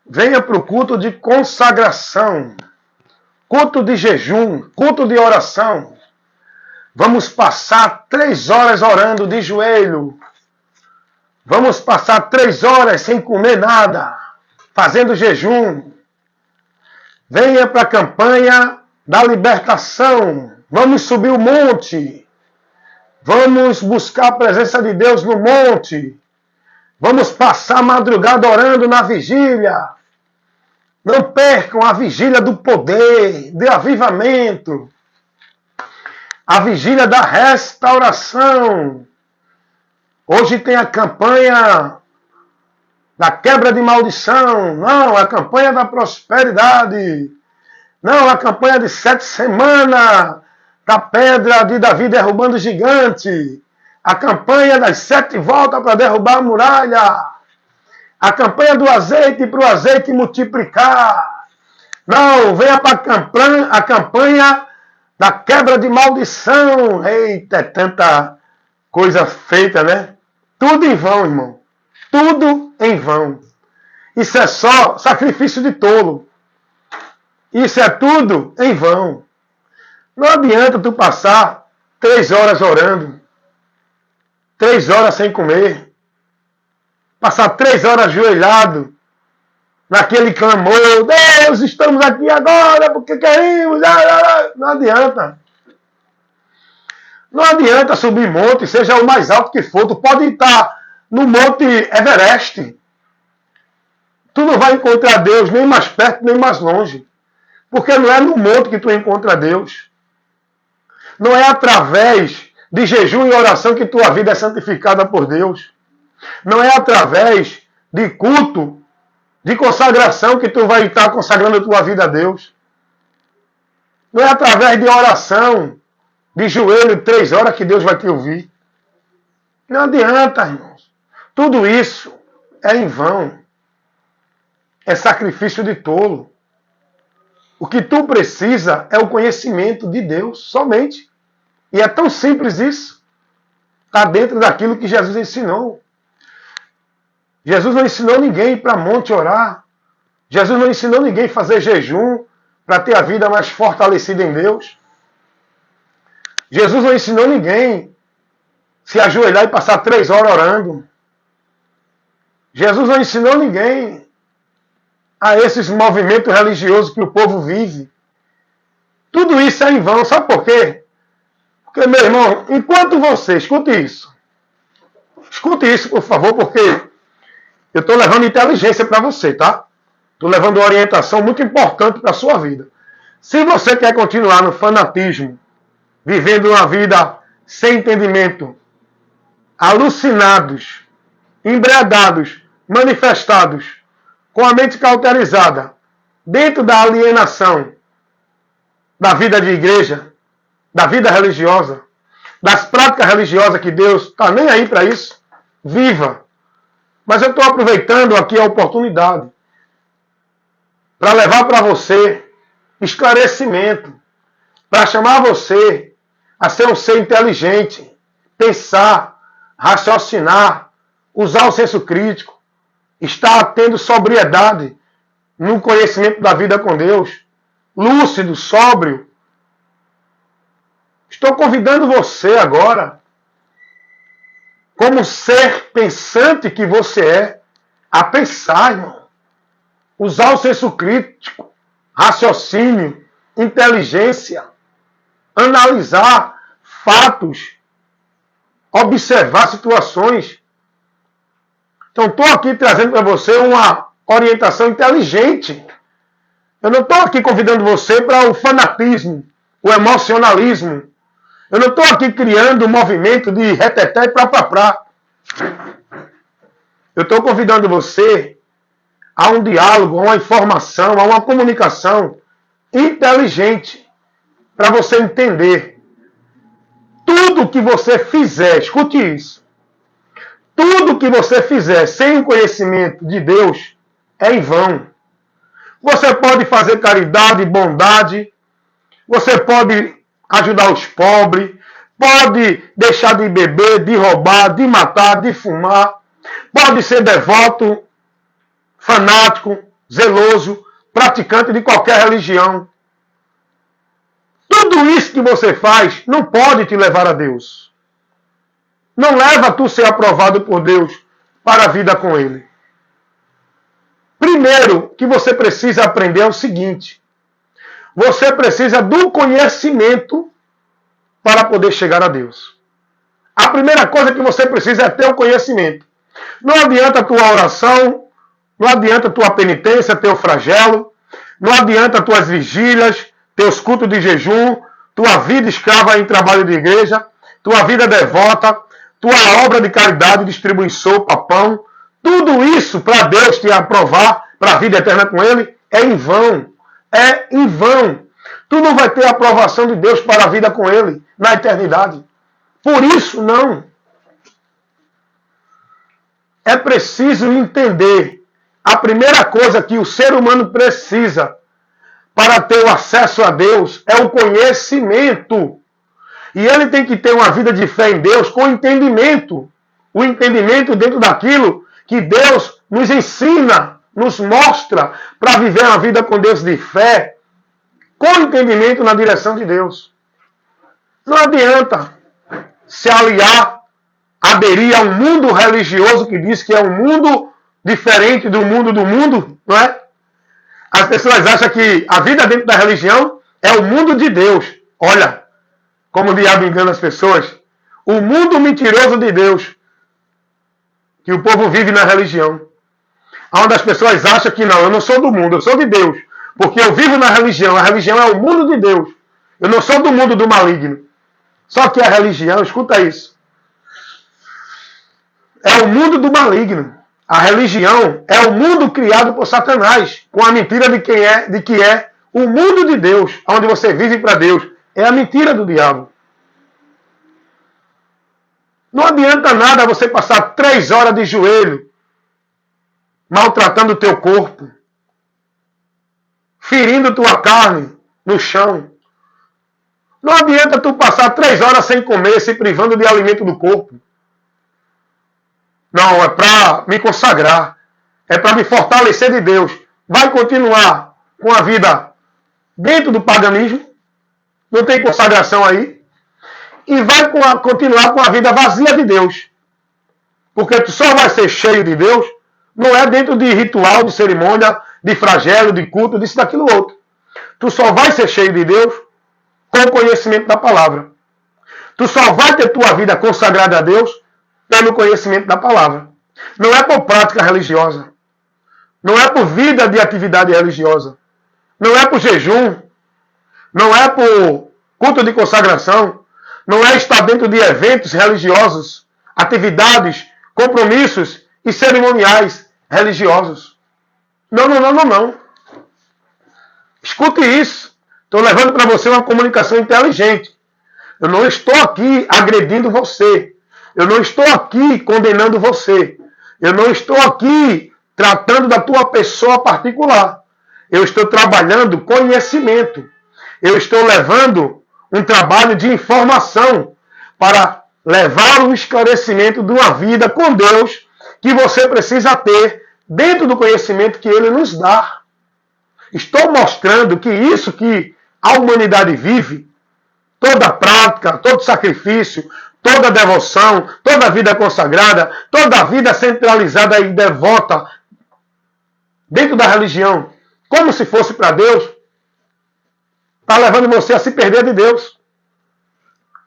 Venha para o culto de consagração, culto de jejum, culto de oração. Vamos passar 3 horas orando de joelho. Vamos passar 3 horas sem comer nada, fazendo jejum. Venha para a campanha da libertação. Vamos subir o monte. Vamos buscar a presença de Deus no monte. Vamos passar a madrugada orando na vigília. Não percam a vigília do poder, do avivamento. A vigília da restauração. Hoje tem a campanha da quebra de maldição. Não, a campanha da prosperidade. Não, a campanha de 7 semanas da pedra de Davi derrubando o gigante. A campanha das 7 voltas para derrubar a muralha. A campanha do azeite para o azeite multiplicar. Não, venha para a campanha da quebra de maldição. Eita, é tanta coisa feita, né? Tudo em vão, irmão. Tudo em vão. Isso é só sacrifício de tolo. Isso é tudo em vão. Não adianta tu passar 3 horas orando. 3 horas sem comer. Passar 3 horas ajoelhado. Naquele clamor. Deus, estamos aqui agora porque queremos. Não adianta. Não adianta subir monte, seja o mais alto que for. Tu pode estar no Monte Everest. Tu não vai encontrar Deus nem mais perto, nem mais longe. Porque não é no monte que tu encontra Deus. Não é através de jejum e oração que tua vida é santificada por Deus. Não é através de culto, de consagração que tu vai estar consagrando a tua vida a Deus. Não é através de oração, de joelho 3 horas que Deus vai te ouvir. Não adianta, irmãos. Tudo isso é em vão. É sacrifício de tolo. O que tu precisa é o conhecimento de Deus, somente. E é tão simples isso. Está dentro daquilo que Jesus ensinou. Jesus não ensinou ninguém para monte orar. Jesus não ensinou ninguém a fazer jejum para ter a vida mais fortalecida em Deus. Jesus não ensinou ninguém a se ajoelhar e passar 3 horas orando. Jesus não ensinou ninguém a esses movimentos religiosos que o povo vive. Tudo isso é em vão. Sabe por quê? Porque, meu irmão, enquanto você... Escute isso. Escute isso, por favor, porque eu estou levando inteligência para você, tá? Estou levando uma orientação muito importante para a sua vida. Se você quer continuar no fanatismo, vivendo uma vida sem entendimento, alucinados, embriagados, manifestados, com a mente cauterizada, dentro da alienação da vida de igreja, da vida religiosa, das práticas religiosas que Deus está nem aí para isso, viva. Mas eu estou aproveitando aqui a oportunidade para levar para você esclarecimento, para chamar você a ser um ser inteligente, pensar, raciocinar, usar o senso crítico, estar tendo sobriedade no conhecimento da vida com Deus, lúcido, sóbrio. Estou convidando você agora, como ser pensante que você é, a pensar, irmão. Usar o senso crítico, raciocínio, inteligência, analisar fatos, observar situações. Então, estou aqui trazendo para você uma orientação inteligente. Eu não estou aqui convidando você para o fanatismo, o emocionalismo. Eu não estou aqui criando um movimento de reteté e prá. Eu estou convidando você a um diálogo, a uma informação, a uma comunicação inteligente para você entender. Tudo que você fizer, escute isso, tudo que você fizer sem o conhecimento de Deus é em vão. Você pode fazer caridade, bondade, você pode ajudar os pobres, pode deixar de beber, de roubar, de matar, de fumar, pode ser devoto, fanático, zeloso, praticante de qualquer religião. Tudo isso que você faz não pode te levar a Deus. Não leva a tu ser aprovado por Deus para a vida com Ele. Primeiro que você precisa aprender é o seguinte. Você precisa do conhecimento para poder chegar a Deus. A primeira coisa que você precisa é ter o conhecimento. Não adianta a tua oração, não adianta a tua penitência, teu flagelo, não adianta as tuas vigílias, teus cultos de jejum, tua vida escrava em trabalho de igreja, tua vida devota, tua obra de caridade, distribuir sopa, pão. Tudo isso para Deus te aprovar para a vida eterna com Ele é em vão. É em vão. Tu não vai ter a aprovação de Deus para a vida com Ele na eternidade. Por isso, não. É preciso entender. A primeira coisa que o ser humano precisa para ter o acesso a Deus é o conhecimento. E ele tem que ter uma vida de fé em Deus com entendimento. O entendimento dentro daquilo que Deus nos ensina, nos mostra para viver uma vida com Deus de fé, com entendimento na direção de Deus. Não adianta se aliar, aderir a um mundo religioso que diz que é um mundo diferente do mundo, não é? As pessoas acham que a vida dentro da religião é o mundo de Deus. Olha, como o diabo engana as pessoas. O mundo mentiroso de Deus que o povo vive na religião. Onde as pessoas acham que não, eu não sou do mundo, eu sou de Deus. Porque eu vivo na religião. A religião é o mundo de Deus. Eu não sou do mundo do maligno. Só que a religião, escuta isso, é o mundo do maligno. A religião é o mundo criado por Satanás, com a mentira de que é o mundo de Deus, onde você vive para Deus. É a mentira do diabo. Não adianta nada você passar 3 horas de joelho, maltratando o teu corpo, ferindo tua carne no chão. Não adianta tu passar 3 horas sem comer, se privando de alimento do corpo. Não, é para me consagrar. É para me fortalecer de Deus. Vai continuar com a vida dentro do paganismo. Não tem consagração aí. E vai continuar com a vida vazia de Deus. Porque tu só vai ser cheio de Deus, não é dentro de ritual, de cerimônia, de flagelo, de culto, disso, daquilo outro. Tu só vai ser cheio de Deus com o conhecimento da palavra. Tu só vai ter tua vida consagrada a Deus pelo conhecimento da palavra. Não é por prática religiosa. Não é por vida de atividade religiosa. Não é por jejum. Não é por culto de consagração. Não é estar dentro de eventos religiosos, atividades, compromissos e cerimoniais religiosos. Não. Escute isso. Estou levando para você uma comunicação inteligente. Eu não estou aqui agredindo você. Eu não estou aqui condenando você. Eu não estou aqui tratando da tua pessoa particular. Eu estou trabalhando conhecimento. Eu estou levando um trabalho de informação para levar o esclarecimento de uma vida com Deus que você precisa ter dentro do conhecimento que Ele nos dá. Estou mostrando que isso que a humanidade vive, toda prática, todo sacrifício, toda devoção, toda vida consagrada, toda vida centralizada e devota dentro da religião, como se fosse para Deus, está levando você a se perder de Deus.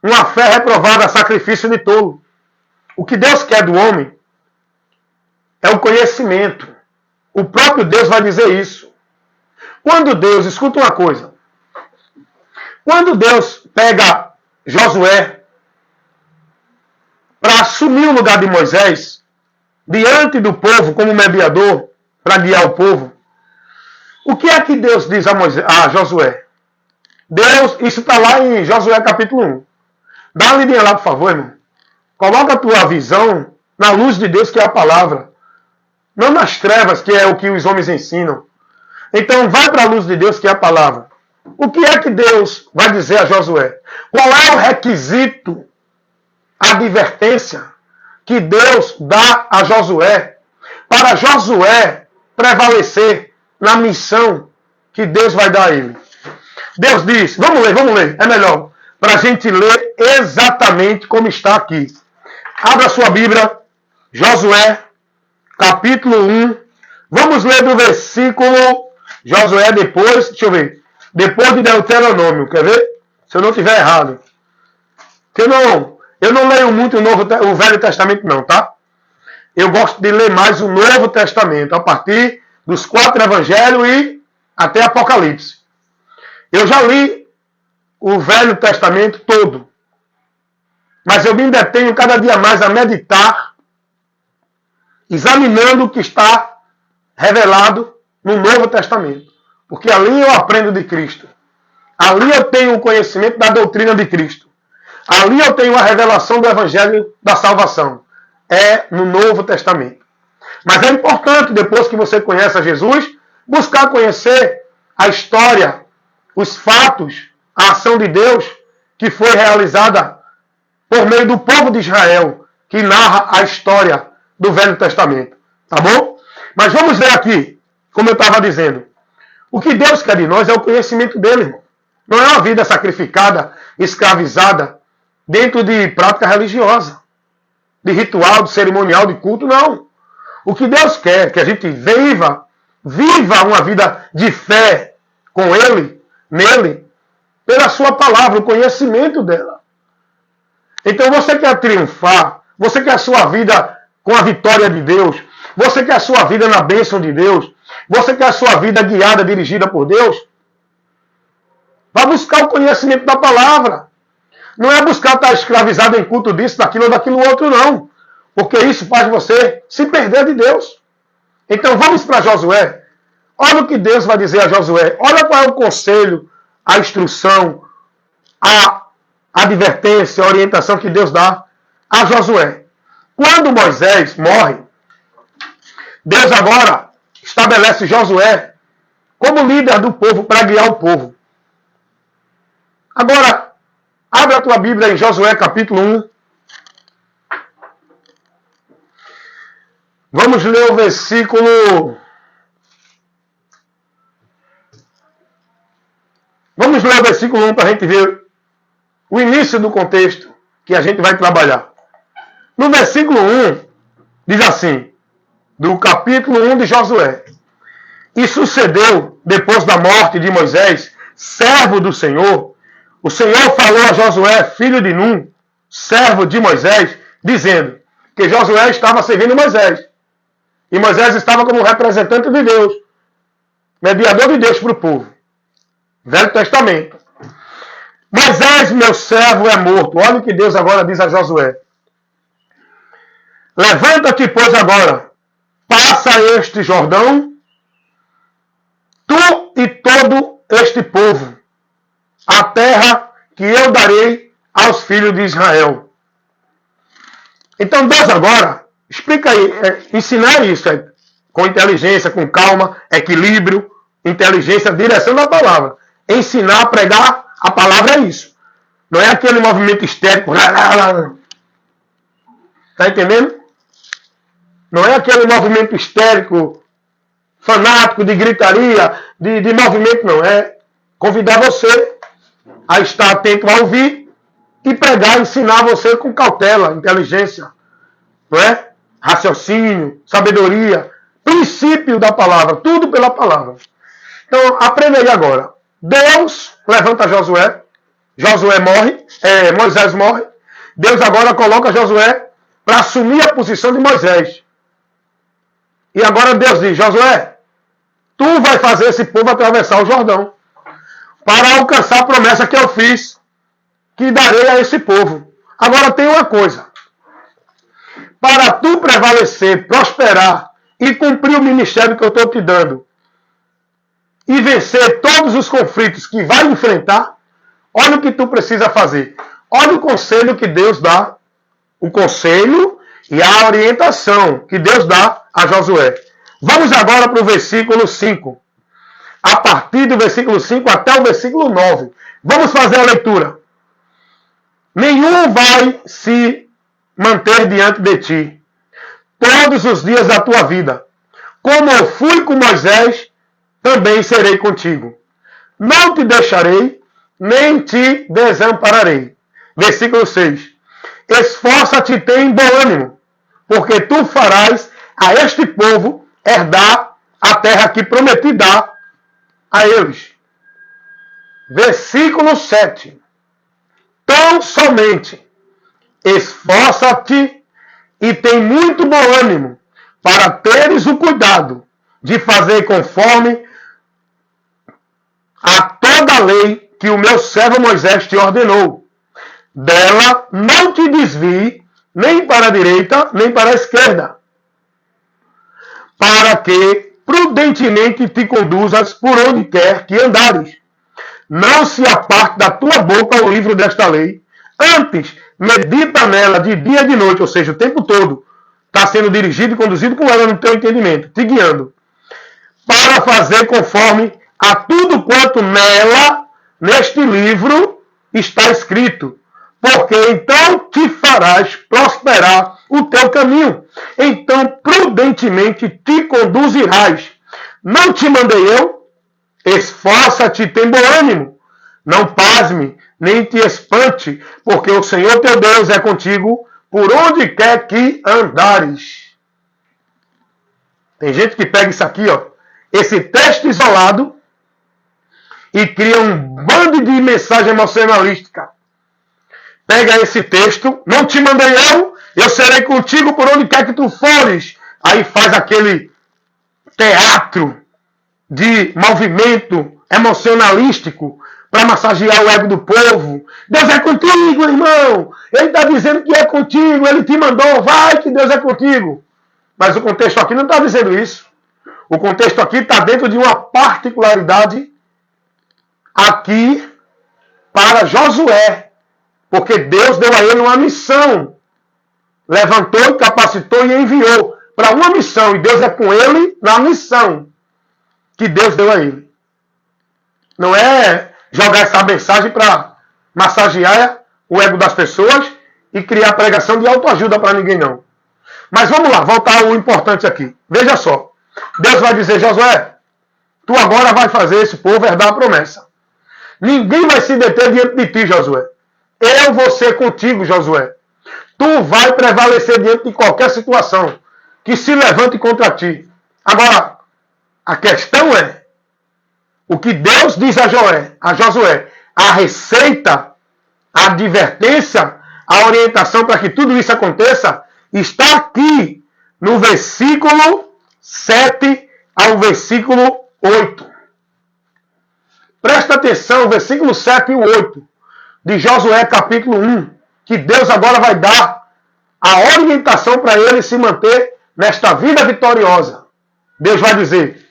Uma fé reprovada a sacrifício de tolo. O que Deus quer do homem é o conhecimento. O próprio Deus vai dizer isso. Quando Deus, escuta uma coisa, quando Deus pega Josué para assumir o lugar de Moisés, diante do povo como mediador, para guiar o povo, o que é que Deus diz a Josué? Deus, isso está lá em Josué capítulo 1. Dá uma lidinha lá, por favor, irmão. Coloca a tua visão na luz de Deus, que é a palavra. Não nas trevas, que é o que os homens ensinam. Então, vai para a luz de Deus, que é a palavra. O que é que Deus vai dizer a Josué? Qual é o requisito, a advertência que Deus dá a Josué para Josué prevalecer na missão que Deus vai dar a ele. Deus diz, vamos ler, é melhor, para a gente ler exatamente como está aqui. Abra sua Bíblia, Josué, capítulo 1. Vamos ler do versículo, Josué depois, deixa eu ver, depois de Deuteronômio, quer ver? Se eu não estiver errado. Eu não leio muito o Velho Testamento não, tá? Eu gosto de ler mais o Novo Testamento, a partir dos 4 Evangelhos e até Apocalipse. Eu já li o Velho Testamento todo. Mas eu me detenho cada dia mais a meditar, examinando o que está revelado no Novo Testamento. Porque ali eu aprendo de Cristo. Ali eu tenho o conhecimento da doutrina de Cristo. Ali eu tenho a revelação do Evangelho da salvação. É no Novo Testamento. Mas é importante, depois que você conhece a Jesus, buscar conhecer a história, os fatos, a ação de Deus que foi realizada por meio do povo de Israel, que narra a história do Velho Testamento. Tá bom? Mas vamos ver aqui, como eu estava dizendo. O que Deus quer de nós é o conhecimento dele, irmão. Não é uma vida sacrificada, escravizada, dentro de prática religiosa, de ritual, de cerimonial, de culto, não. O que Deus quer é que a gente viva uma vida de fé com Ele, nele, pela sua palavra, o conhecimento dela. Então você quer triunfar, você quer a sua vida com a vitória de Deus, você quer a sua vida na bênção de Deus, você quer a sua vida guiada, dirigida por Deus, vá buscar o conhecimento da palavra. Não é buscar estar escravizado em culto disso, daquilo ou daquilo outro, não. Porque isso faz você se perder de Deus. Então vamos para Josué. Olha o que Deus vai dizer a Josué. Olha qual é o conselho, a instrução, a advertência, a orientação que Deus dá a Josué. Quando Moisés morre, Deus agora estabelece Josué como líder do povo para guiar o povo. Agora, abre a tua Bíblia em Josué capítulo 1. Vamos ler o versículo... Vamos ler o versículo 1 para a gente ver o início do contexto que a gente vai trabalhar. No versículo 1, diz assim, do capítulo 1 de Josué. E sucedeu, depois da morte de Moisés, servo do Senhor, o Senhor falou a Josué, filho de Num, servo de Moisés, dizendo que Josué estava servindo Moisés. E Moisés estava como representante de Deus, mediador de Deus para o povo. Velho Testamento. Moisés, meu servo, é morto. Olha o que Deus agora diz a Josué. Levanta-te, pois, agora, passa este Jordão, tu e todo este povo, a terra que eu darei aos filhos de Israel. Então Deus agora, explica aí, ensinar isso com inteligência, com calma, equilíbrio, inteligência, direção da palavra. Ensinar a pregar a palavra é isso. Não é aquele movimento histérico. Está entendendo? Não é aquele movimento histérico, fanático, de gritaria, de movimento, não. É convidar você a estar atento a ouvir e pregar, ensinar você com cautela, inteligência, não é? Raciocínio, sabedoria, princípio da palavra, tudo pela palavra. Então, aprenda aí agora. Deus levanta Josué, Josué morre, Moisés morre, Deus agora coloca Josué para assumir a posição de Moisés. E agora Deus diz, Josué, tu vai fazer esse povo atravessar o Jordão para alcançar a promessa que eu fiz, que darei a esse povo. Agora tem uma coisa. Para tu prevalecer, prosperar e cumprir o ministério que eu estou te dando e vencer todos os conflitos que vai enfrentar, olha o que tu precisa fazer. Olha o conselho que Deus dá, o conselho e a orientação que Deus dá a Josué. Vamos agora para o versículo 5. A partir do versículo 5 até o versículo 9. Vamos fazer a leitura. Nenhum vai se manter diante de ti todos os dias da tua vida. Como eu fui com Moisés, também serei contigo. Não te deixarei, nem te desampararei. Versículo 6. Esforça-te e tem bom ânimo, porque tu farás a este povo herdar a terra que prometi dar a eles. Versículo 7. Tão somente esforça-te e tem muito bom ânimo, para teres o cuidado de fazer conforme a toda a lei que o meu servo Moisés te ordenou. Dela não te desvie nem para a direita, nem para a esquerda, para que prudentemente te conduzas por onde quer que andares. Não se aparte da tua boca o livro desta lei, antes medita nela de dia e de noite, ou seja, o tempo todo está sendo dirigido e conduzido com ela no teu entendimento, te guiando, para fazer conforme a tudo quanto nela, neste livro, está escrito. Porque então te farás prosperar o teu caminho. Então prudentemente te conduzirás. Não te mandei eu? Esforça-te e tem bom ânimo. Não pasme, nem te espante, porque o Senhor teu Deus é contigo por onde quer que andares. Tem gente que pega isso aqui, ó, esse texto isolado, e cria um bando de mensagem emocionalística. Pega esse texto, não te mandei eu serei contigo por onde quer que tu fores. Aí faz aquele teatro de movimento emocionalístico para massagear o ego do povo. Deus é contigo, irmão. Ele está dizendo que é contigo, ele te mandou, vai que Deus é contigo. Mas o contexto aqui não está dizendo isso. O contexto aqui está dentro de uma particularidade aqui para Josué. Porque Deus deu a ele uma missão. Levantou, capacitou e enviou para uma missão. E Deus é com ele na missão que Deus deu a ele. Não é jogar essa mensagem para massagear o ego das pessoas e criar pregação de autoajuda para ninguém, não. Mas vamos lá, voltar ao importante aqui. Veja só. Deus vai dizer, Josué, tu agora vai fazer esse povo herdar a promessa. Ninguém vai se deter diante de ti, Josué. Eu vou ser contigo, Josué. Tu vai prevalecer diante de qualquer situação que se levante contra ti. Agora, a questão é, o que Deus diz a Josué, a receita, a advertência, a orientação para que tudo isso aconteça, está aqui no versículo 7 ao versículo 8. Presta atenção, versículo 7 e 8. De Josué capítulo 1, que Deus agora vai dar a orientação para ele se manter nesta vida vitoriosa. Deus vai dizer,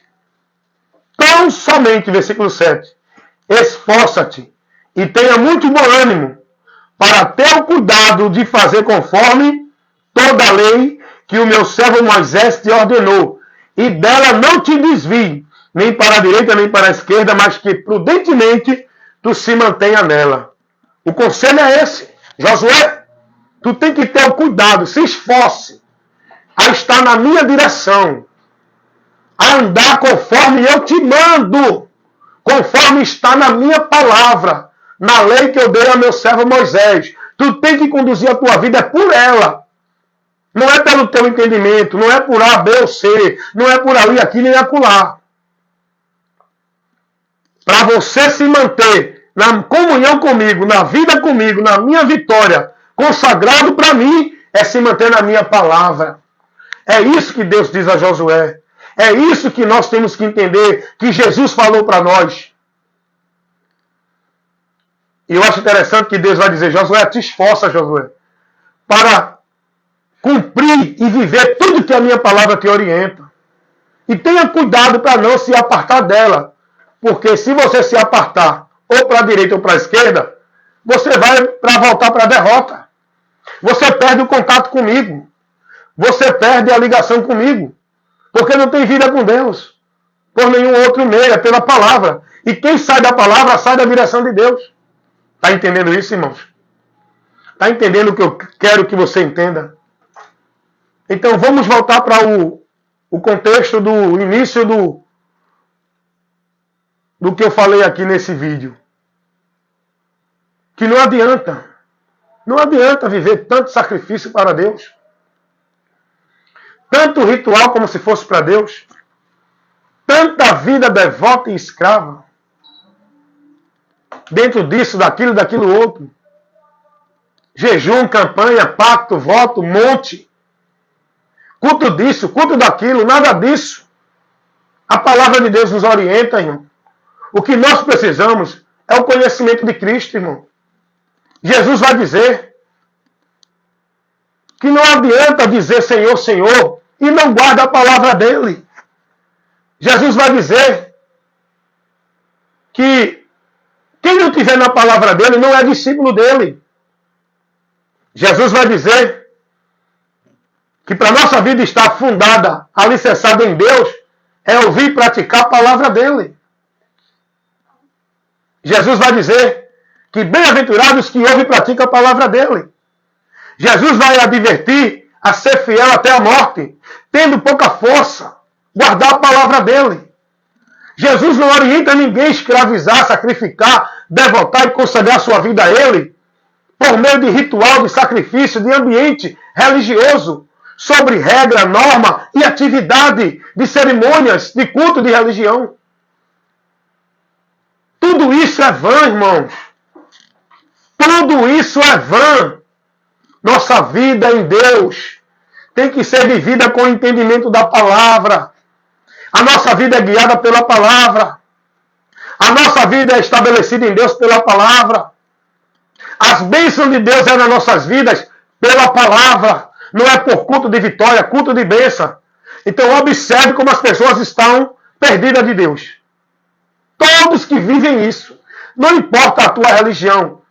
tão somente, versículo 7, esforça-te e tenha muito bom ânimo para ter o cuidado de fazer conforme toda a lei que o meu servo Moisés te ordenou, e dela não te desvie, nem para a direita nem para a esquerda, mas que prudentemente tu se mantenha nela. O conselho é esse. Josué, tu tem que ter o cuidado, se esforce a estar na minha direção, a andar conforme eu te mando, conforme está na minha palavra, na lei que eu dei ao meu servo Moisés. Tu tem que conduzir a tua vida por ela. Não é pelo teu entendimento, não é por A, B ou C, não é por ali, aqui nem acolá. Para você se manter na comunhão comigo, na vida comigo, na minha vitória, consagrado para mim, é se manter na minha palavra. É isso que Deus diz a Josué. É isso que nós temos que entender, que Jesus falou para nós. E eu acho interessante que Deus vai dizer, Josué, te esforça, Josué, para cumprir e viver tudo que a minha palavra te orienta. E tenha cuidado para não se apartar dela. Porque se você se apartar, ou para a direita ou para a esquerda, você vai para voltar para a derrota. Você perde o contato comigo. Você perde a ligação comigo. Porque não tem vida com Deus. Por nenhum outro meio, é pela palavra. E quem sai da palavra, sai da direção de Deus. Está entendendo isso, irmãos? Está entendendo o que eu quero que você entenda? Então vamos voltar para o contexto do início do que eu falei aqui nesse vídeo. Que não adianta. Não adianta viver tanto sacrifício para Deus. Tanto ritual como se fosse para Deus. Tanta vida devota e escrava. Dentro disso, daquilo outro. Jejum, campanha, pacto, voto, monte. Culto disso, culto daquilo, nada disso. A palavra de Deus nos orienta, irmão. O que nós precisamos é o conhecimento de Cristo, irmão. Jesus vai dizer que não adianta dizer Senhor, Senhor e não guarda a palavra dele. Jesus vai dizer que quem não tiver na palavra dele não é discípulo dele. Jesus vai dizer que para a nossa vida estar fundada, alicerçada em Deus, é ouvir e praticar a palavra dele. Jesus vai dizer que bem-aventurados que ouvem e praticam a palavra dele. Jesus vai advertir a ser fiel até a morte, tendo pouca força, guardar a palavra dele. Jesus não orienta ninguém a escravizar, sacrificar, devotar e consagrar sua vida a ele, por meio de ritual, de sacrifício, de ambiente religioso, sobre regra, norma e atividade de cerimônias, de culto, de religião. Tudo isso é vã, irmãos. Tudo isso é vã. Nossa vida em Deus tem que ser vivida com o entendimento da palavra. A nossa vida é guiada pela palavra. A nossa vida é estabelecida em Deus pela palavra. As bênçãos de Deus é nas nossas vidas pela palavra. Não é por culto de vitória, culto de bênção. Então observe como as pessoas estão perdidas de Deus. Todos que vivem isso. Não importa a tua religião.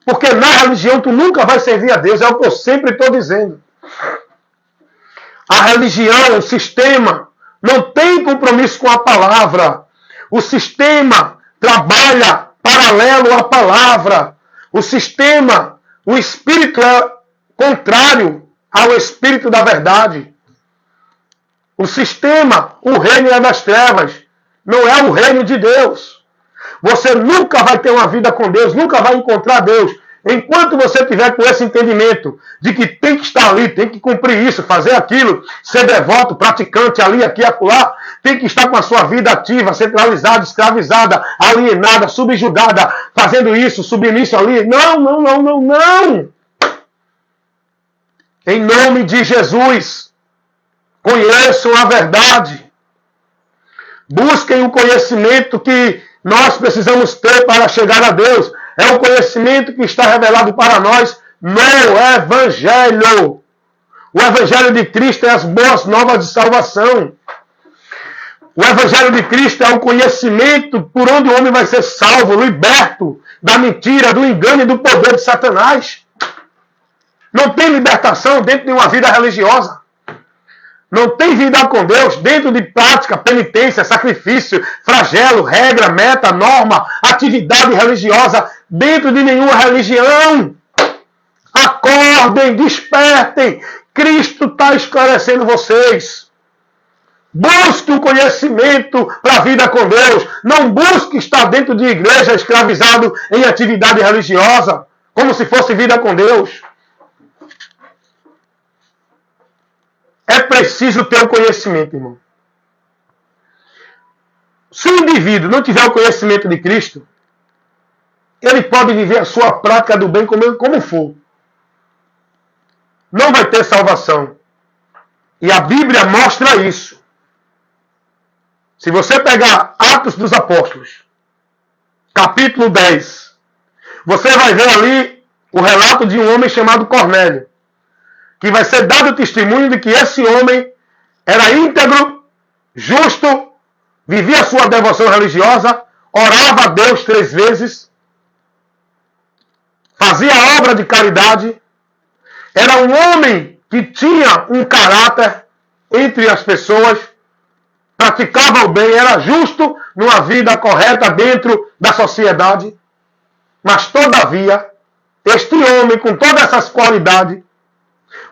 Porque na religião tu nunca vai servir a Deus. É o que eu sempre estou dizendo. A religião, o sistema, não tem compromisso com a palavra. O sistema trabalha paralelo à palavra. O sistema, o espírito é contrário ao espírito da verdade. O sistema, o reino é das trevas. Não é o reino de Deus. Você nunca vai ter uma vida com Deus, nunca vai encontrar Deus. Enquanto você tiver com esse entendimento de que tem que estar ali, tem que cumprir isso, fazer aquilo, ser devoto, praticante ali, aqui, acolá, tem que estar com a sua vida ativa, centralizada, escravizada, alienada, subjugada, fazendo isso, submisso ali. Não, não, não, não, não! Em nome de Jesus, conheçam a verdade. Busquem o conhecimento que nós precisamos ter para chegar a Deus. É o conhecimento que está revelado para nós no Evangelho. O Evangelho de Cristo é as boas novas de salvação. O Evangelho de Cristo é o conhecimento por onde o homem vai ser salvo, liberto da mentira, do engano e do poder de Satanás. Não tem libertação dentro de uma vida religiosa. Não tem vida com Deus dentro de prática, penitência, sacrifício, flagelo, regra, meta, norma, atividade religiosa, dentro de nenhuma religião. Acordem, despertem. Cristo está esclarecendo vocês. Busque o conhecimento para a vida com Deus. Não busque estar dentro de igreja escravizado em atividade religiosa, como se fosse vida com Deus. É preciso ter o conhecimento, irmão. Se o indivíduo não tiver o conhecimento de Cristo, ele pode viver a sua prática do bem como for. Não vai ter salvação. E a Bíblia mostra isso. Se você pegar Atos dos Apóstolos, capítulo 10, você vai ver ali o relato de um homem chamado Cornélio, que vai ser dado testemunho de que esse homem era íntegro, justo, vivia sua devoção religiosa, orava a Deus 3 vezes, fazia obra de caridade, era um homem que tinha um caráter entre as pessoas, praticava o bem, era justo numa vida correta dentro da sociedade. Mas, todavia, este homem, com todas essas qualidades,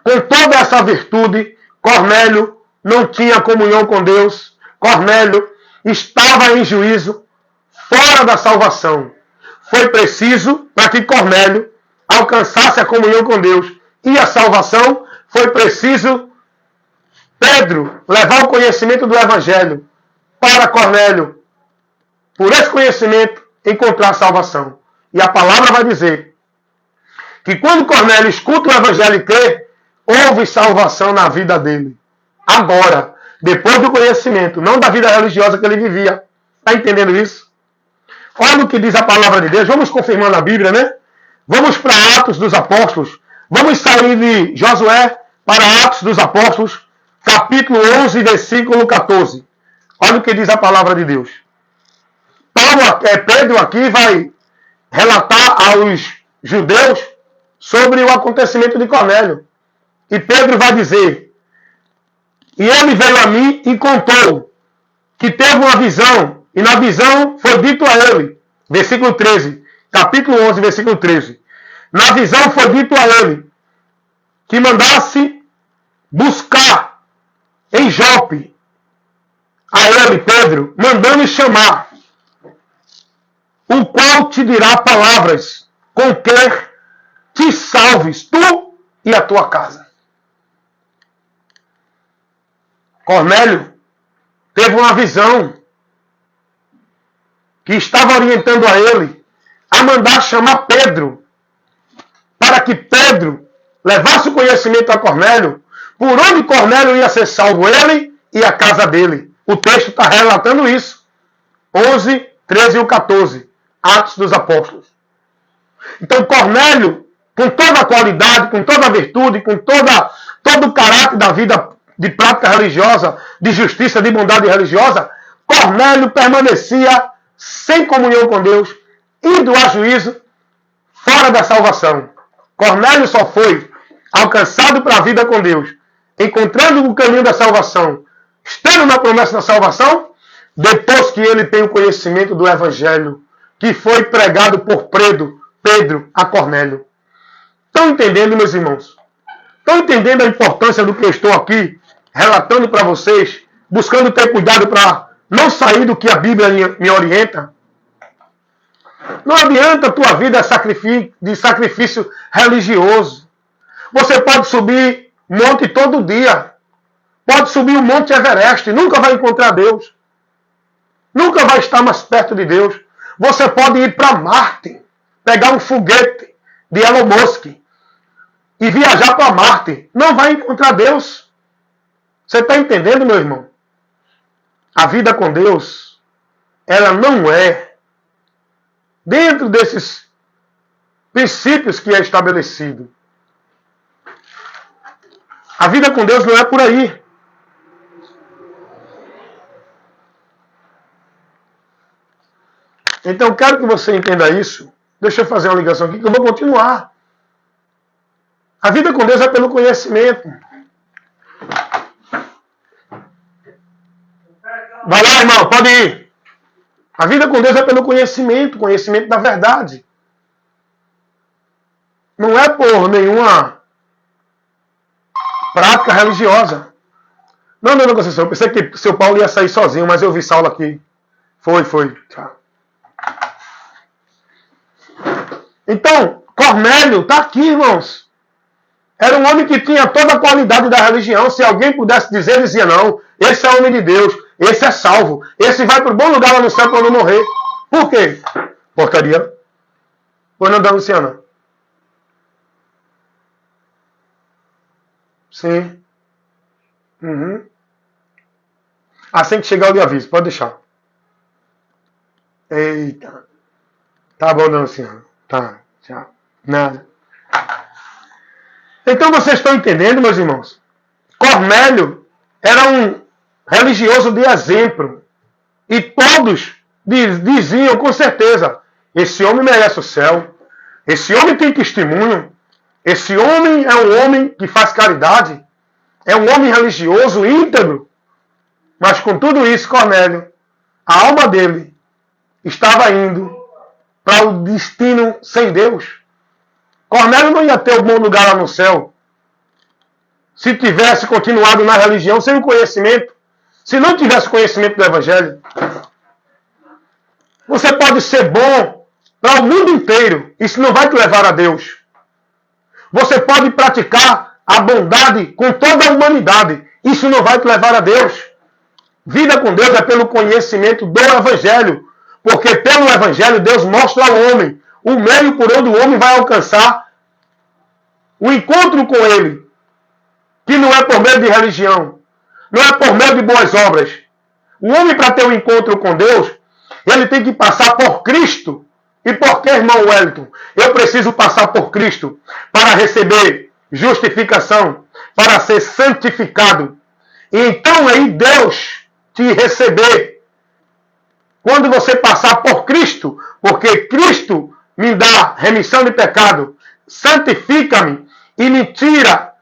com toda essa virtude, Cornélio não tinha comunhão com Deus. Cornélio estava em juízo. fora da salvação. Foi preciso, para que Cornélio alcançasse a comunhão com Deus e a salvação, foi preciso Pedro levar o conhecimento do Evangelho para Cornélio. Por esse conhecimento, encontrar a salvação. E a palavra vai dizer que quando Cornélio escuta o Evangelho e crê, houve salvação na vida dele. Agora, depois do conhecimento, não da vida religiosa que ele vivia. Está entendendo isso? Olha o que diz a palavra de Deus. Vamos confirmando a Bíblia, né? Vamos para Atos dos Apóstolos. Vamos sair de Josué para Atos dos Apóstolos, capítulo 11, versículo 14. Olha o que diz a palavra de Deus. Pedro aqui vai relatar aos judeus sobre o acontecimento de Cornélio. E Pedro vai dizer: e ele veio a mim e contou que teve uma visão, e na visão foi dito a ele, versículo 13, capítulo 11, versículo 13. Na visão foi dito a ele que mandasse buscar em Jope a ele, Pedro, mandando chamar, o qual te dirá palavras com que te salves, tu e a tua casa. Cornélio teve uma visão que estava orientando a ele a mandar chamar Pedro, para que Pedro levasse o conhecimento a Cornélio, por onde Cornélio ia ser salvo, ele e a casa dele. O texto está relatando isso. 11, 13 e 14. Atos dos Apóstolos. Então Cornélio, com toda a qualidade, com toda a virtude, com todo o caráter da vida de prática religiosa, de justiça, de bondade religiosa, Cornélio permanecia sem comunhão com Deus, indo a juízo, fora da salvação. Cornélio só foi alcançado para a vida com Deus, encontrando o caminho da salvação, estando na promessa da salvação, depois que ele tem o conhecimento do Evangelho, que foi pregado por Pedro a Cornélio. Estão entendendo, meus irmãos? Estão entendendo a importância do que eu estou aqui relatando para vocês, buscando ter cuidado para não sair do que a Bíblia me orienta? Não adianta a tua vida de sacrifício religioso. Você pode subir monte todo dia. Pode subir o Monte Everest, nunca vai encontrar Deus. Nunca vai estar mais perto de Deus. Você pode ir para Marte, pegar um foguete de Elon Musk e viajar para Marte. Não vai encontrar Deus. Você está entendendo, meu irmão? A vida com Deus, ela não é dentro desses princípios que é estabelecido. A vida com Deus não é por aí. Então, eu quero que você entenda isso. Deixa eu fazer uma ligação aqui que eu vou continuar. A vida com Deus é pelo conhecimento. Vai lá, irmão, pode ir. A vida com Deus é pelo conhecimento, conhecimento da verdade. Não é por nenhuma prática religiosa. Não, Conceição, eu pensei que seu Paulo ia sair sozinho, mas eu vi Saulo aqui. Foi. Tchau. Então, Cornélio está aqui, irmãos. Era um homem que tinha toda a qualidade da religião. Se alguém pudesse dizer, ele dizia, não, esse é homem de Deus, esse é salvo, esse vai para o bom lugar lá no céu quando morrer. Por quê? Porcaria. Pois não, Luciana? Sim. Assim que chegar eu lhe aviso, pode deixar. Eita. Tá bom, dona Luciana. Tá, tchau. Nada. Então vocês estão entendendo, meus irmãos? Cornélio era um religioso de exemplo. E todos diziam com certeza, esse homem merece o céu. Esse homem tem testemunho. Esse homem é um homem que faz caridade. É um homem religioso, íntegro. Mas com tudo isso, Cornélio, a alma dele estava indo para o destino sem Deus. Cornélio não ia ter um bom lugar lá no céu se tivesse continuado na religião sem o conhecimento. Se não tivesse conhecimento do Evangelho. Você pode ser bom para o mundo inteiro. Isso não vai te levar a Deus. Você pode praticar a bondade com toda a humanidade. Isso não vai te levar a Deus. Vida com Deus é pelo conhecimento do Evangelho. Porque pelo Evangelho Deus mostra ao homem o meio por onde o homem vai alcançar o encontro com Ele. Que não é por meio de religião. Não é por meio de boas obras. O homem, para ter um encontro com Deus, ele tem que passar por Cristo. E por que, irmão Wellington? Eu preciso passar por Cristo para receber justificação, para ser santificado. E então aí Deus te receber. Quando você passar por Cristo, porque Cristo me dá remissão de pecado, santifica-me e me tira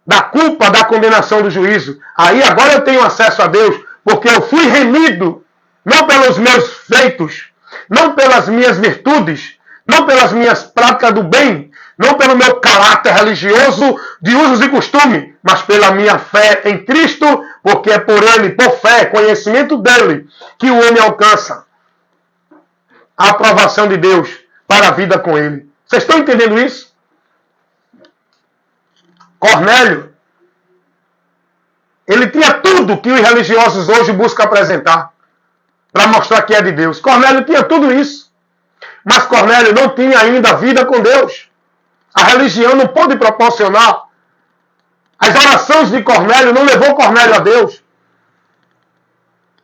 da culpa, da condenação do juízo. Aí agora eu tenho acesso a Deus, porque eu fui remido, não pelos meus feitos, não pelas minhas virtudes, não pelas minhas práticas do bem, não pelo meu caráter religioso de usos e costumes, mas pela minha fé em Cristo, porque é por Ele, por fé, conhecimento dEle, que o homem alcança a aprovação de Deus para a vida com Ele. Vocês estão entendendo isso? Cornélio, ele tinha tudo que os religiosos hoje buscam apresentar para mostrar que é de Deus. Cornélio tinha tudo isso. Mas Cornélio não tinha ainda vida com Deus. A religião não pôde proporcionar. As orações de Cornélio não levou Cornélio a Deus.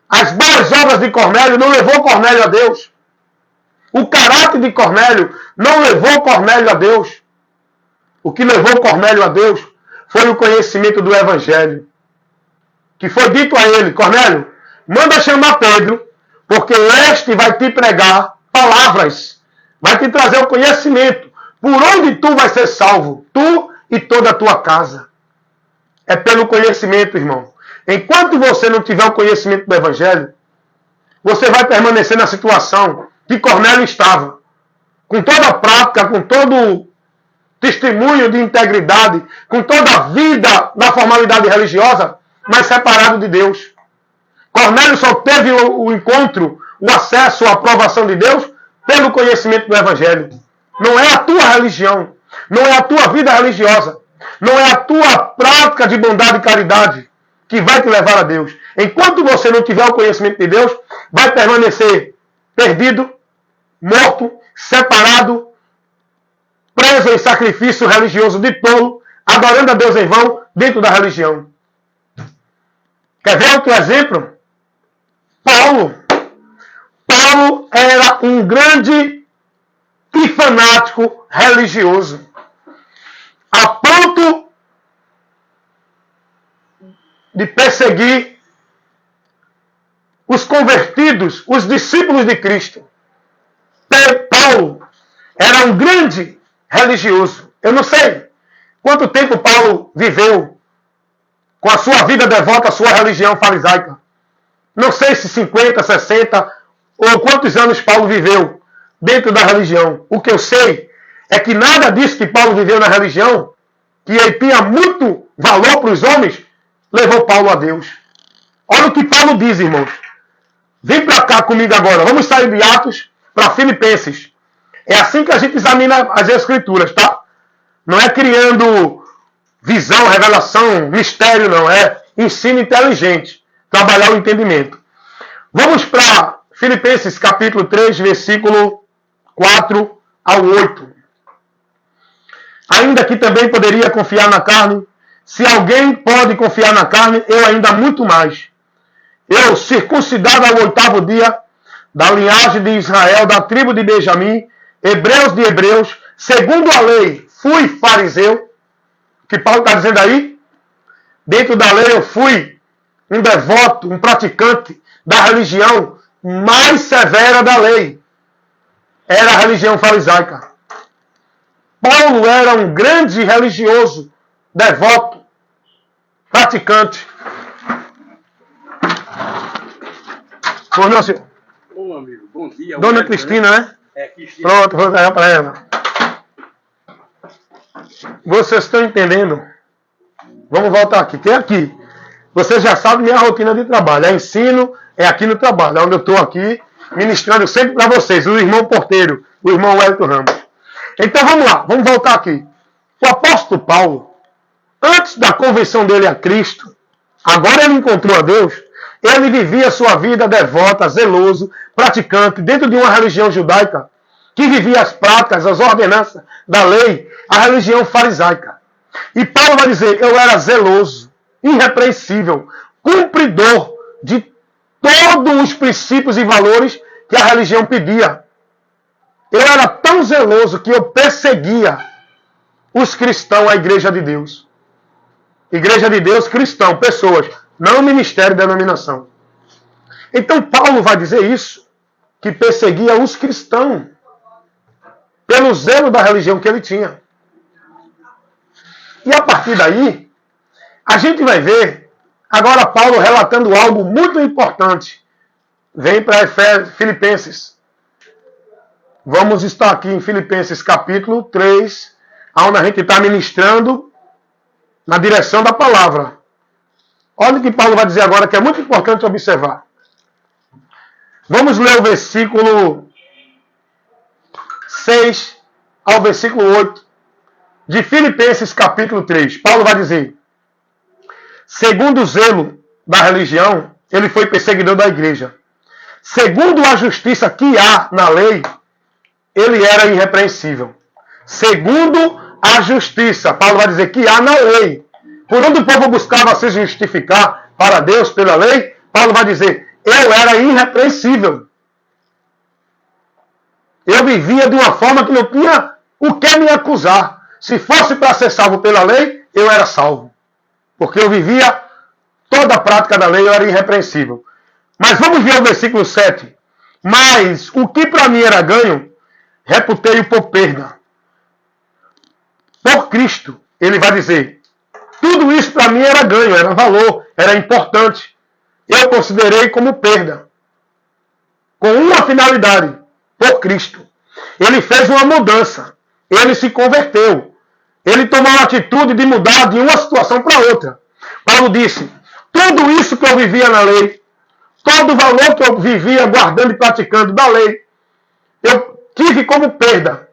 As boas obras de Cornélio não levou Cornélio a Deus. O caráter de Cornélio não levou Cornélio a Deus. O que levou Cornélio a Deus foi o conhecimento do Evangelho. Que foi dito a ele: Cornélio, manda chamar Pedro, porque este vai te pregar palavras, vai te trazer o conhecimento, por onde tu vai ser salvo, tu e toda a tua casa. É pelo conhecimento, irmão. Enquanto você não tiver o conhecimento do Evangelho, você vai permanecer na situação que Cornélio estava, com toda a prática, com todo testemunho de integridade, com toda a vida da formalidade religiosa, mas separado de Deus. Cornélio só teve o encontro, o acesso à aprovação de Deus pelo conhecimento do Evangelho. Não é a tua religião, não é a tua vida religiosa, não é a tua prática de bondade e caridade que vai te levar a Deus. Enquanto você não tiver o conhecimento de Deus, vai permanecer perdido, morto, separado, preso em sacrifício religioso de tolo, adorando a Deus em vão dentro da religião. Quer ver outro exemplo? Paulo. Paulo era um grande e fanático religioso, a ponto de perseguir os convertidos, os discípulos de Cristo. Paulo era um grande religioso. Eu não sei quanto tempo Paulo viveu com a sua vida devota à sua religião farisaica. Não sei se 50, 60 ou quantos anos Paulo viveu dentro da religião. O que eu sei é que nada disso que Paulo viveu na religião, que ele tinha muito valor para os homens, levou Paulo a Deus. Olha o que Paulo diz, irmãos. Vem para cá comigo agora. Vamos sair de Atos para Filipenses. É assim que a gente examina as Escrituras, tá? Não é criando visão, revelação, mistério, não. É ensino inteligente. Trabalhar o entendimento. Vamos para Filipenses capítulo 3, versículo 4 ao 8. Ainda que também poderia confiar na carne, se alguém pode confiar na carne, eu ainda muito mais. Eu, circuncidado ao 8º dia, da linhagem de Israel, da tribo de Benjamim, hebreus de hebreus, segundo a lei, fui fariseu. O que Paulo está dizendo aí? Dentro da lei eu fui um devoto, um praticante da religião mais severa da lei. Era a religião farisaica. Paulo era um grande religioso, devoto, praticante. Pois não, senhor? Ô, amigo, bom dia. Dona Cristina, né? É, Cristina. Pronto, vou pegar para ela. Vocês estão entendendo? Vamos voltar aqui. Tem aqui. Vocês já sabem minha rotina de trabalho. É ensino, é aqui no trabalho. É onde eu estou aqui. ministrando sempre para vocês, o irmão Porteiro, o irmão Wellington Ramos. Então vamos lá, vamos voltar aqui. O apóstolo Paulo, antes da conversão dele a Cristo, agora ele encontrou a Deus, ele vivia sua vida devota, zeloso, praticante, dentro de uma religião judaica, que vivia as práticas, as ordenanças da lei, a religião farisaica. E Paulo vai dizer, eu era zeloso, irrepreensível, cumpridor de todos os princípios e valores que a religião pedia. Eu era tão zeloso que eu perseguia os cristãos, a igreja de Deus. Igreja de Deus, cristão, pessoas, não ministério e denominação. Então Paulo vai dizer isso, que perseguia os cristãos, pelo zelo da religião que ele tinha. E a partir daí, a gente vai ver, agora Paulo relatando algo muito importante. Vem para Filipenses. Vamos estar aqui em Filipenses capítulo 3, onde a gente está ministrando na direção da palavra. Olha o que Paulo vai dizer agora, que é muito importante observar. Vamos ler o versículo 6 ao versículo 8 de Filipenses capítulo 3. Paulo vai dizer, segundo o zelo da religião, ele foi perseguidor da igreja. Segundo a justiça que há na lei, ele era irrepreensível. Segundo a justiça, Paulo vai dizer que há na lei. Por onde o povo buscava se justificar para Deus pela lei, Paulo vai dizer, eu era irrepreensível. Eu vivia de uma forma que não tinha o que me acusar. Se fosse para ser salvo pela lei, eu era salvo. Porque eu vivia toda a prática da lei, eu era irrepreensível. Mas vamos ver o versículo 7. Mas o que para mim era ganho, reputei-o por perda. Por Cristo, ele vai dizer, tudo isso para mim era ganho, era valor, era importante. Eu considerei como perda. Com uma finalidade, por Cristo. Ele fez uma mudança. Ele se converteu. Ele tomou a atitude de mudar de uma situação para outra. Paulo disse, tudo isso que eu vivia na lei, todo o valor que eu vivia guardando e praticando da lei, eu tive como perda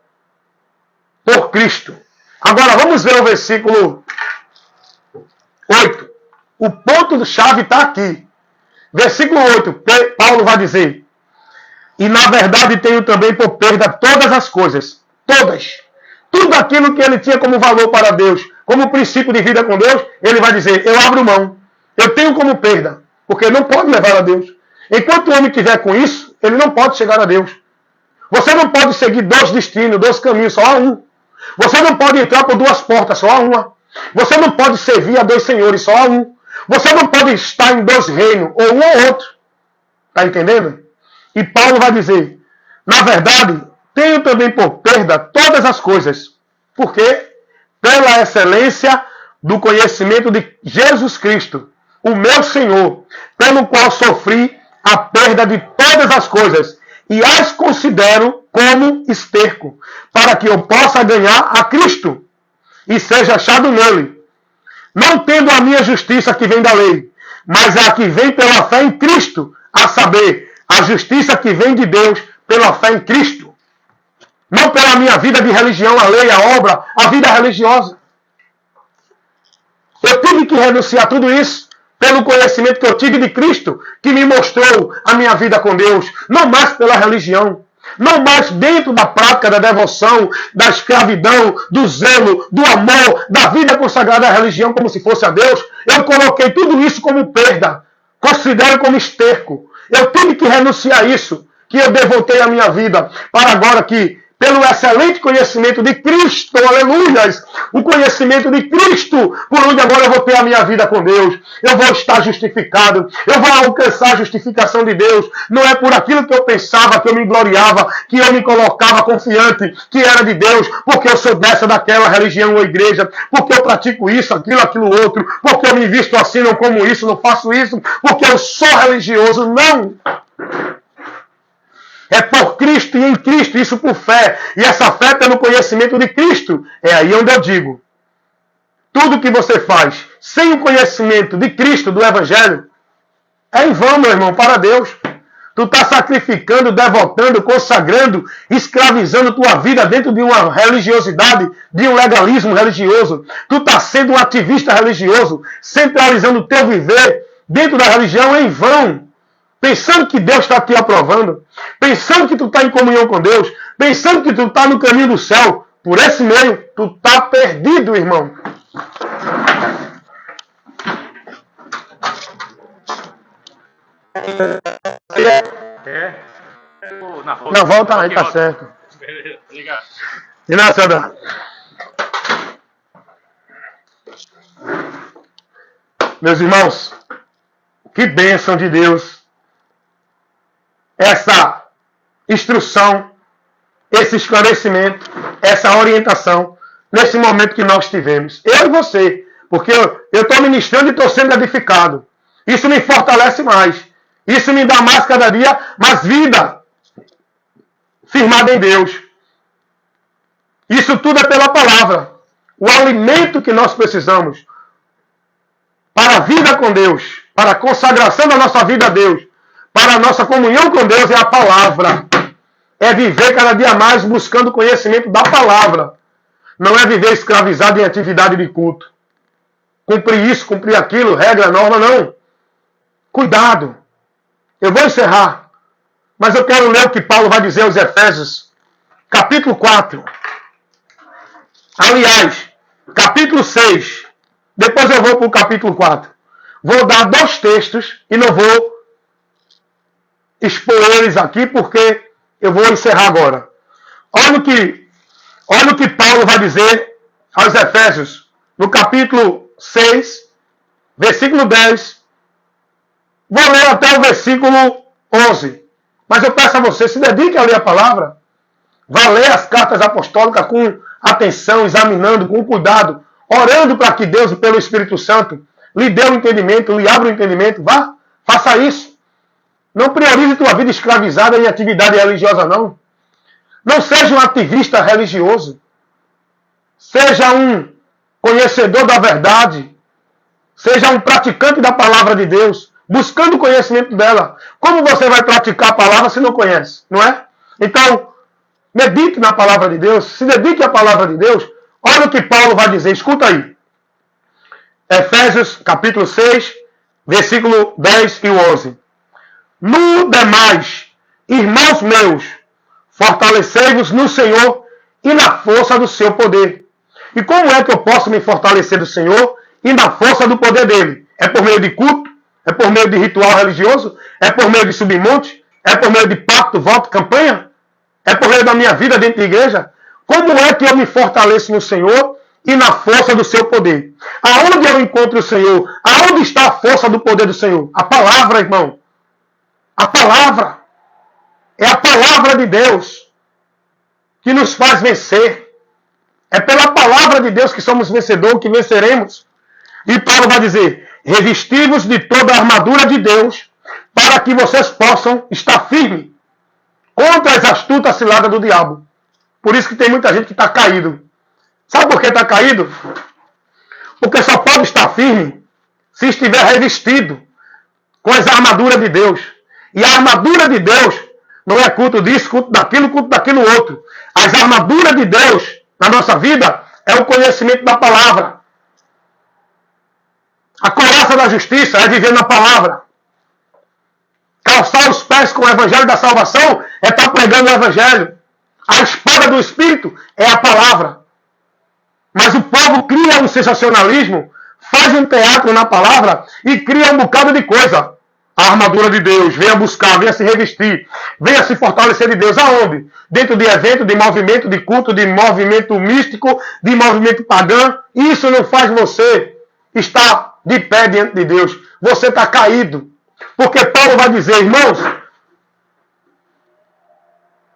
por Cristo. Agora vamos ver o versículo 8. O ponto-chave está aqui. Versículo 8, Paulo vai dizer, e na verdade tenho também por perda todas as coisas, todas. Tudo aquilo que ele tinha como valor para Deus, como princípio de vida com Deus, ele vai dizer, eu abro mão. Eu tenho como perda, porque não pode levar a Deus. Enquanto o homem estiver com isso, ele não pode chegar a Deus. Você não pode seguir dois destinos, dois caminhos, só há um. Você não pode entrar por duas portas, só há uma. Você não pode servir a dois senhores, só há um. Você não pode estar em dois reinos, ou um ou outro. Está entendendo? E Paulo vai dizer, na verdade, tenho também por perda todas as coisas. Por quê? Pela excelência do conhecimento de Jesus Cristo, o meu Senhor, pelo qual sofri a perda de todas as coisas, e as considero como esterco, para que eu possa ganhar a Cristo, e seja achado nele, não tendo a minha justiça que vem da lei, mas a que vem pela fé em Cristo, a saber, a justiça que vem de Deus pela fé em Cristo. Não pela minha vida de religião, a lei, a obra, a vida religiosa. Eu tive que renunciar a tudo isso pelo conhecimento que eu tive de Cristo, que me mostrou a minha vida com Deus, não mais pela religião. Não mais dentro da prática da devoção, da escravidão, do zelo, do amor, da vida consagrada à religião como se fosse a Deus. Eu coloquei tudo isso como perda. Considero como esterco. Eu tive que renunciar a isso, que eu devotei a minha vida para agora que, pelo excelente conhecimento de Cristo, aleluias, o conhecimento de Cristo, por onde agora eu vou ter a minha vida com Deus, eu vou estar justificado, eu vou alcançar a justificação de Deus, não é por aquilo que eu pensava, que eu me gloriava, que eu me colocava confiante, que era de Deus, porque eu sou dessa, daquela religião ou igreja, porque eu pratico isso, aquilo outro, porque eu me visto assim, não como isso, não faço isso, porque eu sou religioso, não! É por Cristo e em Cristo, isso por fé. E essa fé pelo conhecimento de Cristo. É aí onde eu digo. Tudo que você faz sem o conhecimento de Cristo, do Evangelho, é em vão, meu irmão, para Deus. Tu está sacrificando, devotando, consagrando, escravizando tua vida dentro de uma religiosidade, de um legalismo religioso. Tu está sendo um ativista religioso, centralizando o teu viver dentro da religião em vão. Pensando que Deus está te aprovando. Pensando que tu está em comunhão com Deus. Pensando que tu está no caminho do céu. Por esse meio, tu está perdido, irmão. Na volta aí, tá certo. De nada, Sandra. Meus irmãos, que bênção de Deus. Essa instrução, esse esclarecimento, essa orientação, nesse momento que nós tivemos. Eu e você, porque eu estou ministrando e estou sendo edificado. Isso me fortalece mais. Isso me dá mais cada dia, mais vida firmada em Deus. Isso tudo é pela palavra. O alimento que nós precisamos para a vida com Deus, para a consagração da nossa vida a Deus, para a nossa comunhão com Deus é a palavra. É viver cada dia mais buscando o conhecimento da palavra. Não é viver escravizado em atividade de culto. Cumprir isso, cumprir aquilo, regra, norma, não. Cuidado. Eu vou encerrar. Mas eu quero ler o que Paulo vai dizer aos Efésios. Capítulo 4. Aliás, capítulo 6. Depois eu vou para o capítulo 4. Vou dar 2 textos e não vou expor eles aqui porque eu vou encerrar agora. Olha o que Paulo vai dizer aos Efésios, no capítulo 6, versículo 10. Vou ler até o versículo 11. Mas eu peço a você, se dedique a ler a palavra. Vá ler as cartas apostólicas com atenção, examinando, com cuidado, orando para que Deus, pelo Espírito Santo, lhe dê o entendimento, lhe abra o entendimento. Vá, faça isso. Não priorize tua vida escravizada em atividade religiosa, não. Não seja um ativista religioso. Seja um conhecedor da verdade. Seja um praticante da palavra de Deus, buscando o conhecimento dela. Como você vai praticar a palavra se não conhece, não é? Então, medite na palavra de Deus, se dedique à palavra de Deus. Olha o que Paulo vai dizer, escuta aí. Efésios, capítulo 6, versículo 10 e 11. No demais, irmãos meus, fortalecei-vos no Senhor e na força do seu poder. E como é que eu posso me fortalecer do Senhor e na força do poder dele? É por meio de culto? É por meio de ritual religioso? É por meio de submonte? É por meio de pacto, voto, campanha? É por meio da minha vida dentro da igreja? Como é que eu me fortaleço no Senhor e na força do seu poder? Aonde eu encontro o Senhor? Aonde está a força do poder do Senhor? A palavra, irmão. A palavra. É a palavra de Deus que nos faz vencer. É pela palavra de Deus que somos vencedores, que venceremos. E Paulo vai dizer, revesti-vos de toda a armadura de Deus, para que vocês possam estar firmes contra as astutas ciladas do diabo. Por isso que tem muita gente que está caído. Sabe por que está caído? Porque só pode estar firme se estiver revestido com as armaduras de Deus. E a armadura de Deus não é culto disso, culto daquilo outro. As armaduras de Deus na nossa vida é o conhecimento da palavra. A couraça da justiça é viver na palavra. Calçar os pés com o evangelho da salvação é estar pregando o evangelho. A espada do Espírito é a palavra. Mas o povo cria um sensacionalismo, faz um teatro na palavra e cria um bocado de coisa. A armadura de Deus, venha buscar, venha se revestir, venha se fortalecer de Deus. Aonde? Dentro de evento, de movimento, de culto, de movimento místico, de movimento pagão. Isso não faz você estar de pé diante de Deus. Você está caído. Porque Paulo vai dizer, irmãos,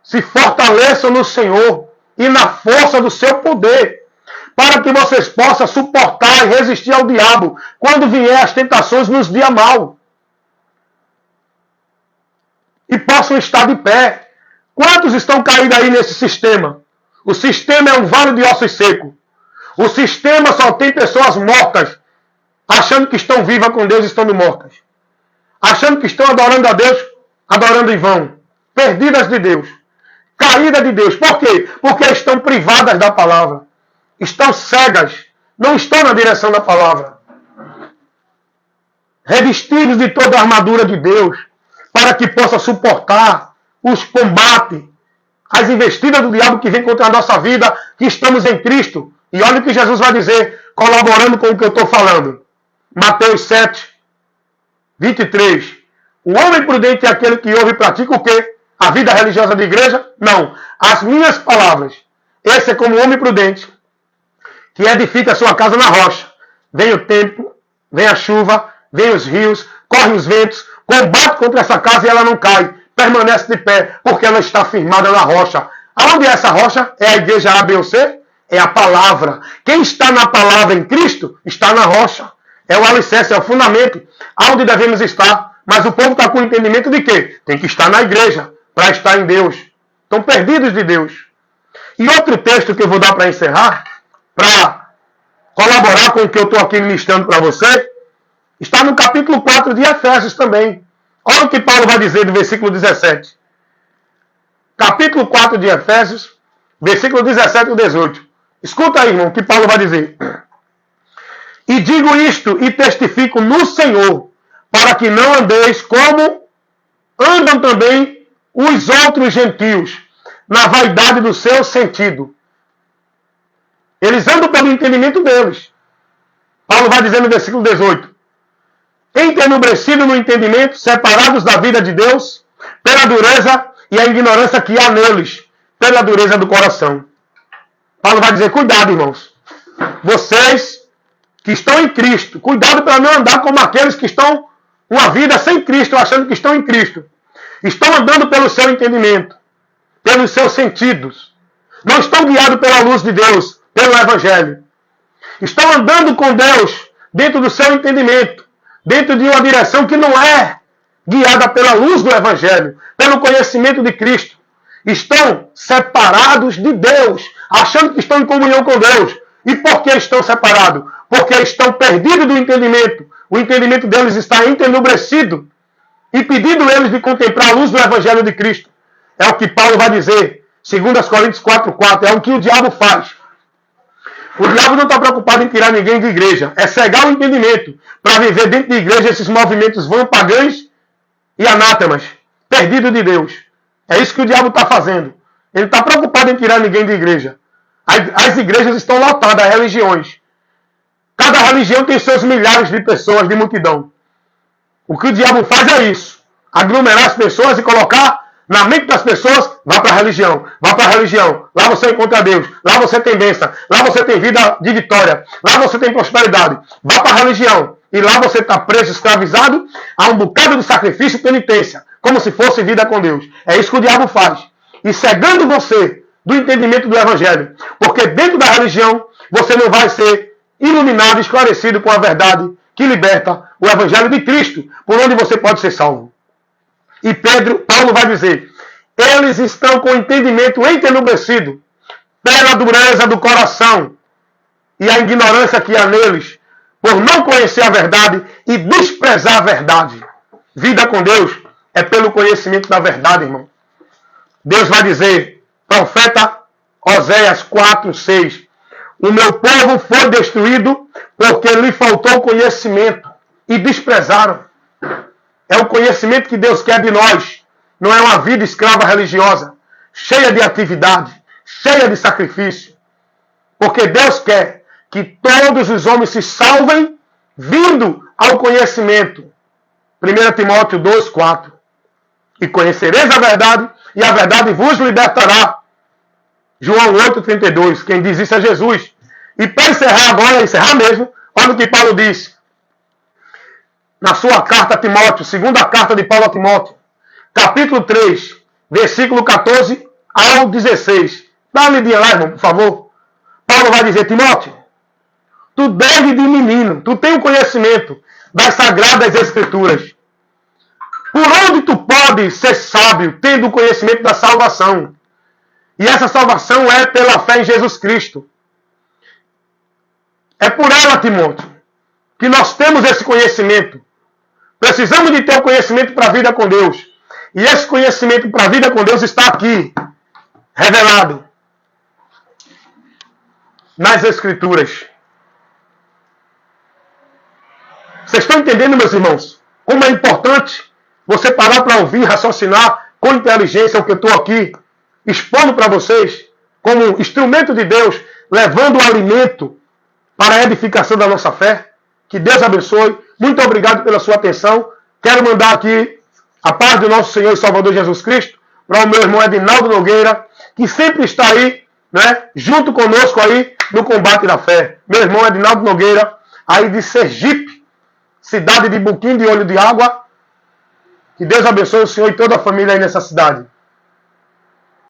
se fortaleçam no Senhor e na força do seu poder, para que vocês possam suportar e resistir ao diabo quando vier as tentações nos dias maus. E possam estar de pé. Quantos estão caídos aí nesse sistema? O sistema é um vale de ossos secos. O sistema só tem pessoas mortas, achando que estão vivas com Deus e estão mortas. Achando que estão adorando a Deus adorando em vão, perdidas de Deus, caídas de Deus. Por quê? Porque estão privadas da palavra, estão cegas, não estão na direção da palavra. Revestidos de toda a armadura de Deus, para que possa suportar os combates, as investidas do diabo que vem contra a nossa vida, que estamos em Cristo. E olha o que Jesus vai dizer, colaborando com o que eu estou falando. Mateus 7, 23. O homem prudente é aquele que ouve e pratica o quê? A vida religiosa da igreja? Não. As minhas palavras. Esse é como o homem prudente, que edifica a sua casa na rocha. Vem o tempo, vem a chuva, vem os rios, correm os ventos, combate contra essa casa e ela não cai. Permanece de pé, porque ela está firmada na rocha. Aonde é essa rocha? É a igreja A, B ou C? É a palavra. Quem está na palavra em Cristo, está na rocha. É o alicerce, é o fundamento. Aonde devemos estar. Mas o povo está com o entendimento de quê? Tem que estar na igreja, para estar em Deus. Estão perdidos de Deus. E outro texto que eu vou dar para encerrar, para colaborar com o que eu estou aqui ministrando para você, está no capítulo 4 de Efésios também. Olha o que Paulo vai dizer do versículo 17. Capítulo 4 de Efésios, versículo 17 e 18. Escuta aí, irmão, o que Paulo vai dizer. E digo isto e testifico no Senhor, para que não andeis como andam também os outros gentios, na vaidade do seu sentido. Eles andam pelo entendimento deles. Paulo vai dizer no versículo 18. Entenebrecidos no entendimento, separados da vida de Deus, pela dureza e a ignorância que há neles, pela dureza do coração. Paulo vai dizer, cuidado, irmãos. Vocês que estão em Cristo, cuidado para não andar como aqueles que estão uma vida sem Cristo, achando que estão em Cristo. Estão andando pelo seu entendimento, pelos seus sentidos. Não estão guiados pela luz de Deus, pelo Evangelho. Estão andando com Deus dentro do seu entendimento, dentro de uma direção que não é guiada pela luz do Evangelho, pelo conhecimento de Cristo. Estão separados de Deus, achando que estão em comunhão com Deus. E por que estão separados? Porque estão perdidos do entendimento. O entendimento deles está entenebrecido, impedindo eles de contemplar a luz do Evangelho de Cristo. É o que Paulo vai dizer, segundo as Coríntios 4:4, é o que o diabo faz. O diabo não está preocupado em tirar ninguém de igreja, é cegar o entendimento para viver dentro de igreja esses movimentos vão pagãos e anátemas, perdidos de Deus. É isso que o diabo está fazendo. Ele está preocupado em tirar ninguém de igreja. As igrejas estão lotadas, as religiões. Cada religião tem seus milhares de pessoas, de multidão. O que o diabo faz é isso. Aglomerar as pessoas e colocar na mente das pessoas, vá para a religião. Vá para a religião. Lá você encontra Deus. Lá você tem bênção. Lá você tem vida de vitória. Lá você tem prosperidade. Vá para a religião. E lá você está preso, escravizado a um bocado de sacrifício e penitência. Como se fosse vida com Deus. É isso que o diabo faz. E cegando você do entendimento do Evangelho. Porque dentro da religião, você não vai ser iluminado, esclarecido com a verdade que liberta o Evangelho de Cristo, por onde você pode ser salvo. E Paulo vai dizer, eles estão com o entendimento entenebrecido pela dureza do coração e a ignorância que há neles, por não conhecer a verdade e desprezar a verdade. Vida com Deus é pelo conhecimento da verdade, irmão. Deus vai dizer, profeta Oséias 4:6, o meu povo foi destruído porque lhe faltou conhecimento e desprezaram. É o conhecimento que Deus quer de nós. Não é uma vida escrava religiosa, cheia de atividade, cheia de sacrifício. Porque Deus quer que todos os homens se salvem vindo ao conhecimento. 1 Timóteo 2:4. E conhecereis a verdade, e a verdade vos libertará. João 8:32. Quem diz isso é Jesus. E para encerrar agora, encerrar mesmo, olha o que Paulo disse. Na sua carta a Timóteo, segunda carta de Paulo a Timóteo, capítulo 3, versículo 14 ao 16. Dá uma lidinha lá, irmão, por favor. Paulo vai dizer, Timóteo, tu desde de menino, tu tem o conhecimento das sagradas escrituras. Por onde tu podes ser sábio, tendo o conhecimento da salvação? E essa salvação é pela fé em Jesus Cristo. É por ela, Timóteo, que nós temos esse conhecimento. Precisamos de ter o conhecimento para a vida com Deus. E esse conhecimento para a vida com Deus está aqui, revelado nas Escrituras. Vocês estão entendendo, meus irmãos? Como é importante você parar para ouvir, raciocinar com inteligência o que eu estou aqui expondo para vocês, como instrumento de Deus, levando o alimento para a edificação da nossa fé. Que Deus abençoe. Muito obrigado pela sua atenção. Quero mandar aqui a paz do nosso Senhor e Salvador Jesus Cristo para o meu irmão Edinaldo Nogueira, que sempre está aí, né, junto conosco aí no combate da fé. Meu irmão Edinaldo Nogueira, aí de Sergipe, cidade de Buquim de Olho de Água. Que Deus abençoe o senhor e toda a família aí nessa cidade.